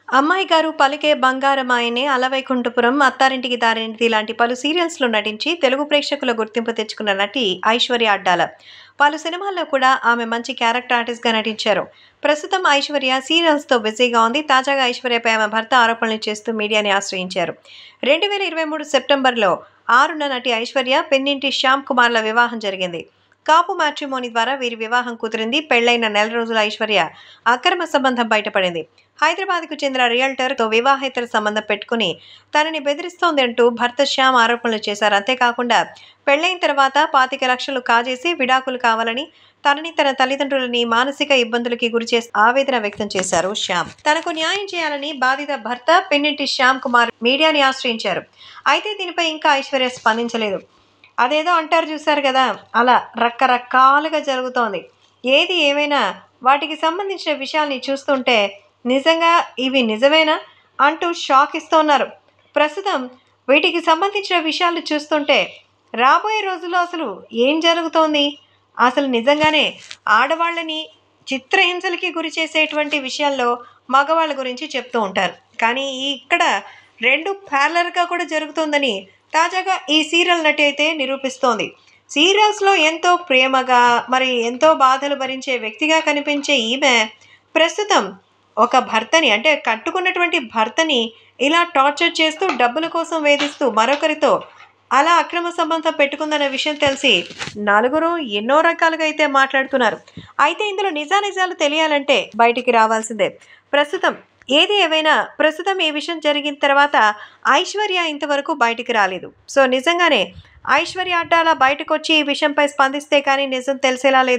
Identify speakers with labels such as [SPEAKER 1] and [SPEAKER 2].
[SPEAKER 1] అమ్మాయి గారు పలికే బంగారమాయనే, అలవైకుంఠపురం, అత్తారింటికి దారేనిది లాంటి పలు సీరియల్స్‌లో నటించి తెలుగు ప్రేక్షకుల గుర్తింపు తెచ్చుకున్న నటి ఐశ్వర్య అడ్డాల. పలు సినిమాల్లో కూడా ఆమె మంచి క్యారెక్టర్ ఆర్టిస్ట్‌గా నటించారు. ప్రస్తుతం ఐశ్వర్య సీరియల్స్‌తో బిజీగా ఉంది. తాజాగా ఐశ్వర్యపై ఆమె భర్త ఆరోపణలు చేస్తూ మీడియాని ఆశ్రయించారు. 2023 సెప్టెంబర్‌లో 6న నటి ఐశ్వర్య, పెన్నింటి శ్యామ్ కుమార్‌ల వివాహం జరిగింది. కాపు మ్యాట్రిమోనీ ద్వారా వీరి వివాహం కుదిరింది. పెళ్లైన నెల రోజుల ఐశ్వర్య అక్రమ సంబంధం బయటపడింది. హైదరాబాద్కు చెందిన రియల్టర్తో వివాహేతర సంబంధం పెట్టుకుని తనని బెదిరిస్తోంది అంటూ భర్త శ్యామ్ ఆరోపణలు చేశారు. అంతేకాకుండా పెళ్లైన తర్వాత 25 లక్షలు కాజేసి విడాకులు కావాలని, తనని తన తల్లిదండ్రులని మానసిక ఇబ్బందులకి గురిచేసి ఆవేదన వ్యక్తం చేశారు శ్యామ్. తనకు న్యాయం చేయాలని బాధిత భర్త పెన్నింటి శ్యామ్ కుమార్ మీడియాని ఆశ్రయించారు. అయితే దీనిపై ఇంకా ఐశ్వర్య స్పందించలేదు. అదేదో అంటారు చూశారు కదా, అలా రకరకాలుగా జరుగుతోంది. ఏది ఏమైనా వాటికి సంబంధించిన విషయాల్ని చూస్తుంటే నిజంగా ఇవి నిజమేనా అంటూ షాక్ ఇస్తున్నారు. ప్రస్తుతం వీటికి సంబంధించిన విషయాలు చూస్తుంటే రాబోయే రోజుల్లో అసలు ఏం జరుగుతోంది, అసలు నిజంగానే ఆడవాళ్ళని చిత్రహింసలకి గురి చేసేటువంటి విషయాల్లో మగవాళ్ళ గురించి చెప్తూ ఉంటారు. కానీ ఇక్కడ రెండు ప్యారలర్గా కూడా జరుగుతోందని తాజాగా ఈ సీరియల్ నటి అయితే నిరూపిస్తోంది. సీరియల్స్లో ఎంతో ప్రేమగా, మరి ఎంతో బాధలు భరించే వ్యక్తిగా కనిపించే ఈమె ప్రస్తుతం ఒక భర్తని, అంటే కట్టుకున్నటువంటి భర్తని ఇలా టార్చర్ చేస్తూ, డబ్బుల కోసం వేధిస్తూ మరొకరితో అలా అక్రమ సంబంధం పెట్టుకుందన్న విషయం తెలిసి నలుగురు ఎన్నో రకాలుగా అయితే మాట్లాడుతున్నారు. అయితే ఇందులో నిజానిజాలు తెలియాలంటే బయటికి రావాల్సిందే. ప్రస్తుతం ఏది ఏవైనా ప్రస్తుతం ఈ విషయం జరిగిన తర్వాత ఐశ్వర్య ఇంతవరకు బయటికి రాలేదు. సో నిజంగానే ఐశ్వర్య అడ్డాల బయటకు వచ్చి ఈ విషయంపై స్పందిస్తే కానీ నిజం తెలిసేలా లేదు.